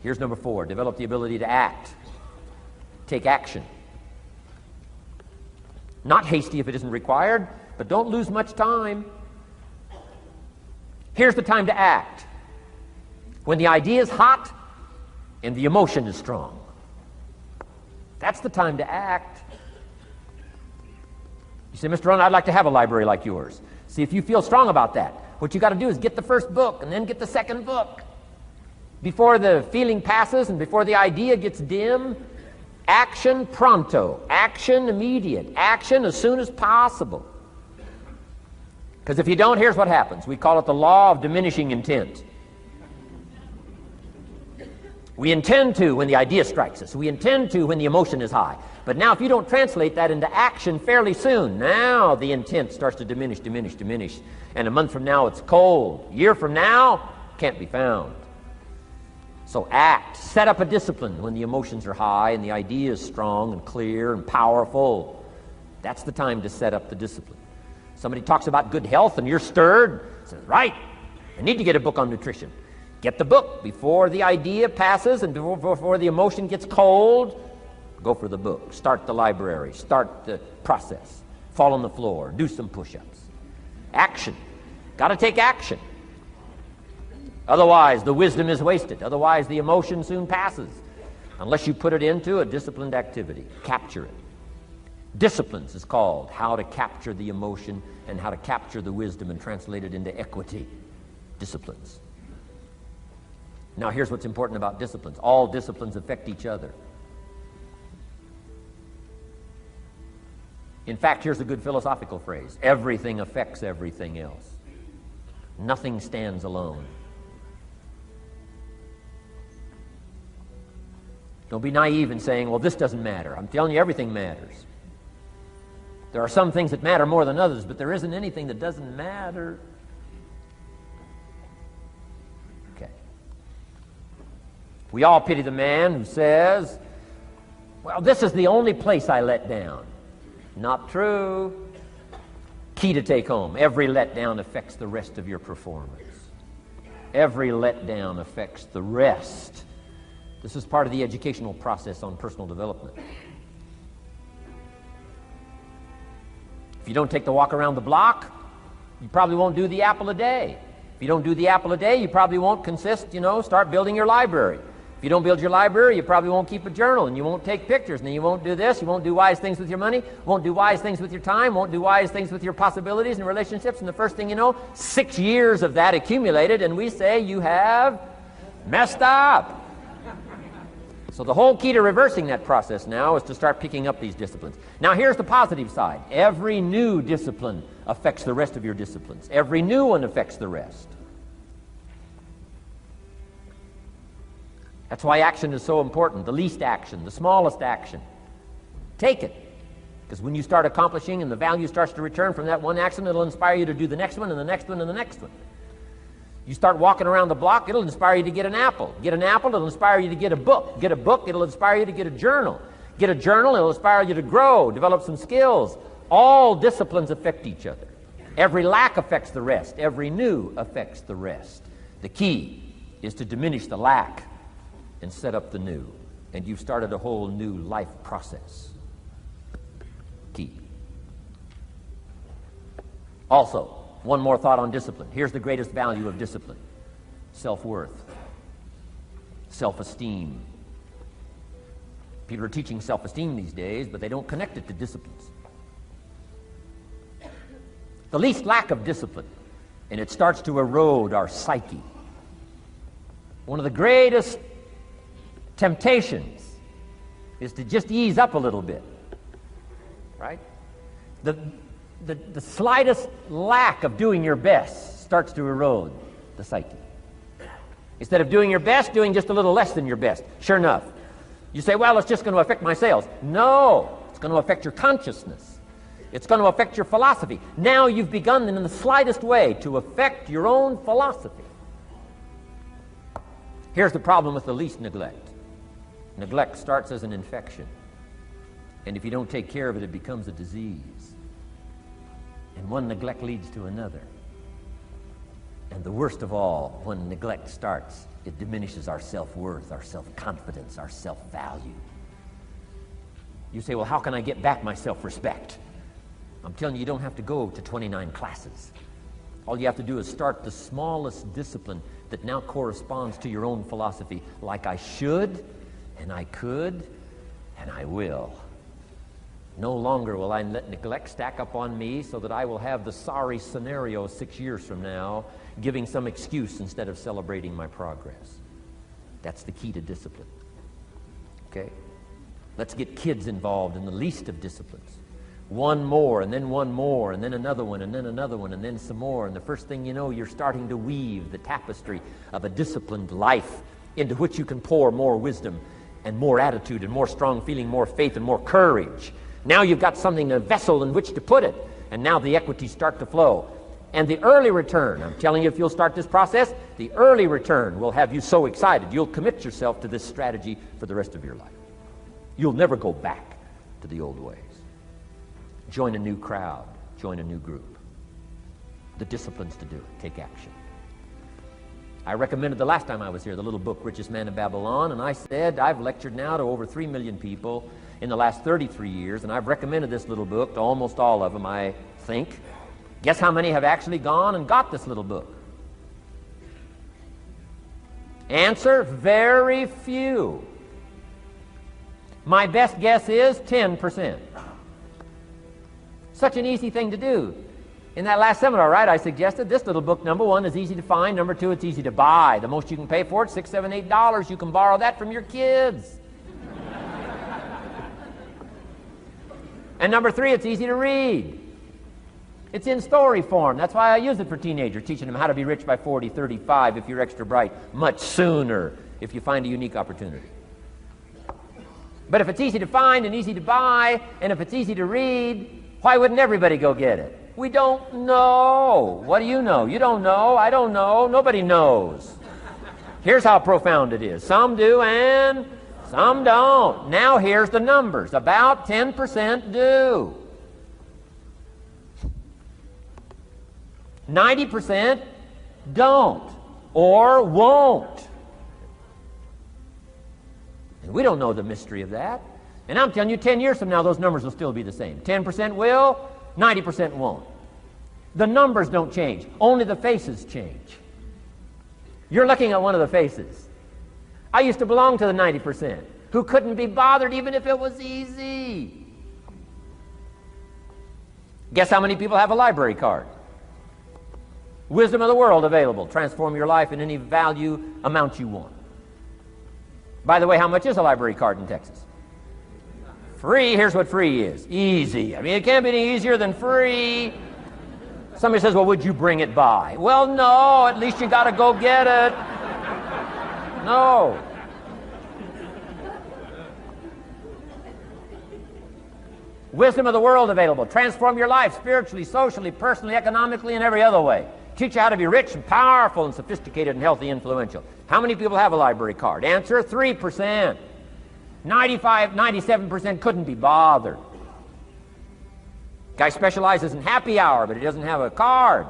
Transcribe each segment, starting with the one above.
Here's number 4. Develop the ability to act. Take action. Not hasty if it isn't required, but don't lose much time. Here's the time to act. When the idea is hot and the emotion is strong. That's the time to act. You say, Mr. Rohn, I'd like to have a library like yours. See, if you feel strong about that, what you got to do is get the first book and then get the second book. Before the feeling passes and before the idea gets dim, action pronto, action immediate, action as soon as possible. Because if you don't, here's what happens. We call it the law of diminishing intent. We intend to when the idea strikes us. We intend to when the emotion is high. But now if you don't translate that into action fairly soon, now the intent starts to diminish. And a month from now it's cold. A year from now, can't be found. So act. Set up a discipline when the emotions are high and the idea is strong and clear and powerful. That's the time to set up the discipline. Somebody talks about good health and you're stirred. Says, right, I need to get a book on nutrition. Get the book before the idea passes and before the emotion gets cold. Go for the book. Start the library. Start the process. Fall on the floor. Do some push-ups. Action. Got to take action. Otherwise, the wisdom is wasted. Otherwise, the emotion soon passes. Unless you put it into a disciplined activity. Capture it. Disciplines is called how to capture the emotion and how to capture the wisdom and translate it into equity. Disciplines. Now, here's what's important about disciplines. All disciplines affect each other. In fact, here's a good philosophical phrase. Everything affects everything else. Nothing stands alone. Don't be naive in saying, well, this doesn't matter. I'm telling you, everything matters. There are some things that matter more than others, but there isn't anything that doesn't matter. Okay. We all pity the man who says, well, this is the only place I let down. Not true. Key to take home. Every letdown affects the rest of your performance. Every letdown affects the rest. This is part of the educational process on personal development. If you don't take the walk around the block, you probably won't do the apple a day. If you don't do the apple a day, you probably won't start building your library. If you don't build your library, you probably won't keep a journal, and you won't take pictures, and then you won't do this, you won't do wise things with your money, won't do wise things with your time, won't do wise things with your possibilities and relationships, and the first thing you know, 6 years of that accumulated, and we say you have messed up. So the whole key to reversing that process now is to start picking up these disciplines. Now here's the positive side. Every new discipline affects the rest of your disciplines. Every new one affects the rest. That's why action is so important. The least action, the smallest action. Take it. Because when you start accomplishing and the value starts to return from that one action, it'll inspire you to do the next one and the next one and the next one. You start walking around the block, it'll inspire you to get an apple. Get an apple, it'll inspire you to get a book. Get a book, it'll inspire you to get a journal. Get a journal, it'll inspire you to grow, develop some skills. All disciplines affect each other. Every lack affects the rest. Every new affects the rest. The key is to diminish the lack and set up the new. And you've started a whole new life process. Key. Also, one more thought on discipline. Here's the greatest value of discipline. Self-worth. Self-esteem. People are teaching self-esteem these days, but they don't connect it to disciplines. The least lack of discipline, and it starts to erode our psyche. One of the greatest temptations is to just ease up a little bit, right? The slightest lack of doing your best starts to erode the psyche. Instead of doing your best, doing just a little less than your best. Sure enough. You say, well, it's just going to affect my sales. No, it's going to affect your consciousness. It's going to affect your philosophy. Now you've begun in the slightest way to affect your own philosophy. Here's the problem with the least neglect. Neglect starts as an infection. And if you don't take care of it, it becomes a disease. And one neglect leads to another. And the worst of all, when neglect starts, it diminishes our self-worth, our self-confidence, our self-value. You say, well, how can I get back my self-respect? I'm telling you, you don't have to go to 29 classes. All you have to do is start the smallest discipline that now corresponds to your own philosophy, like I should, and I could, and I will. No longer will I let neglect stack up on me so that I will have the sorry scenario 6 years from now, giving some excuse instead of celebrating my progress. That's the key to discipline. Okay? Let's get kids involved in the least of disciplines. One more, and then one more, and then another one, and then another one, and then some more. And the first thing you know, you're starting to weave the tapestry of a disciplined life into which you can pour more wisdom and more attitude and more strong feeling, more faith and more courage. Now you've got something, a vessel in which to put it, and now the equities start to flow. And the early return, I'm telling you, if you'll start this process, the early return will have you so excited, you'll commit yourself to this strategy for the rest of your life. You'll never go back to the old ways. Join a new crowd, join a new group. The disciplines to do it, take action. I recommended the last time I was here the little book, Richest Man in Babylon, and I said I've lectured now to over 3 million people in the last 33 years, and I've recommended this little book to almost all of them, I think. Guess how many have actually gone and got this little book? Answer, very few. My best guess is 10%. Such an easy thing to do. In that last seminar, right, I suggested this little book, number one, is easy to find. Number two, it's easy to buy. The most you can pay for it, $6, $7, $8. You can borrow that from your kids. And number three, it's easy to read. It's in story form. That's why I use it for teenagers, teaching them how to be rich by 40, 35 if you're extra bright, much sooner if you find a unique opportunity. But if it's easy to find and easy to buy, and if it's easy to read, why wouldn't everybody go get it? We don't know. What do you know? You don't know. I don't know. Nobody knows. Here's how profound it is. Some do and some don't. Now here's the numbers. About 10% do. 90% don't or won't. And we don't know the mystery of that. And I'm telling you, 10 years from now, those numbers will still be the same. 10% will, 90% won't. The numbers don't change. Only the faces change. You're looking at one of the faces. I used to belong to the 90% who couldn't be bothered even if it was easy. Guess how many people have a library card? Wisdom of the world available. Transform your life in any value amount you want. By the way, how much is a library card in Texas? Free. Here's what free is. Easy. I mean, it can't be any easier than free. Somebody says, well, would you bring it by? Well, no. At least you got to go get it. No. Wisdom of the world available. Transform your life spiritually, socially, personally, economically, and every other way. Teach you how to be rich and powerful and sophisticated and healthy, influential. How many people have a library card? Answer, 3%. 95, 97% couldn't be bothered. Guy specializes in happy hour, but he doesn't have a card.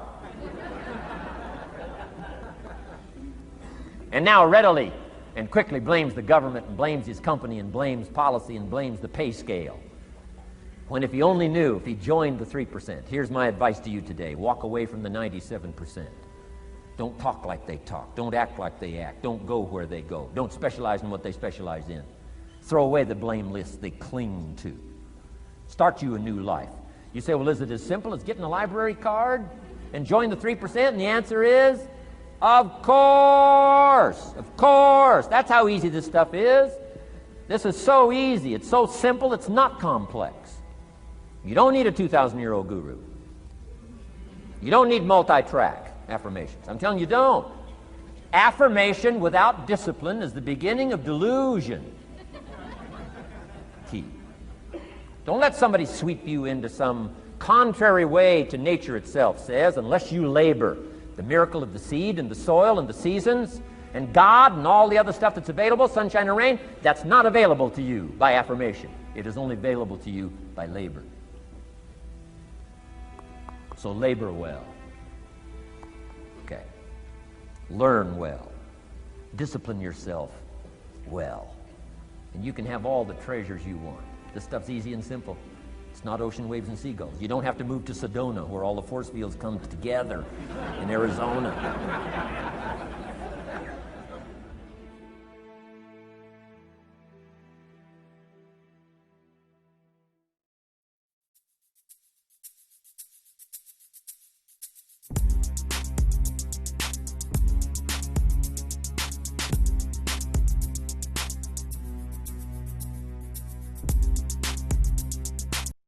And now readily and quickly blames the government and blames his company and blames policy and blames the pay scale. When if he only knew, if he joined the 3%, here's my advice to you today. Walk away from the 97%. Don't talk like they talk. Don't act like they act. Don't go where they go. Don't specialize in what they specialize in. Throw away the blame list they cling to. Start you a new life. You say, well, is it as simple as getting a library card and join the 3%? And the answer is, of course. Of course. That's how easy this stuff is. This is so easy. It's so simple. It's not complex. You don't need a 2,000-year-old guru. You don't need multi-track affirmations. I'm telling you, don't. Affirmation without discipline is the beginning of delusion. Key. Don't let somebody sweep you into some contrary way to nature itself says, unless you labor. The miracle of the seed and the soil and the seasons and God and all the other stuff that's available, sunshine and rain, that's not available to you by affirmation. It is only available to you by labor. So labor well. Okay. learn well, discipline yourself well, and you can have all the treasures you want. This stuff's easy and simple. It's not ocean waves and seagulls. You don't have to move to Sedona, where all the force fields come together in Arizona.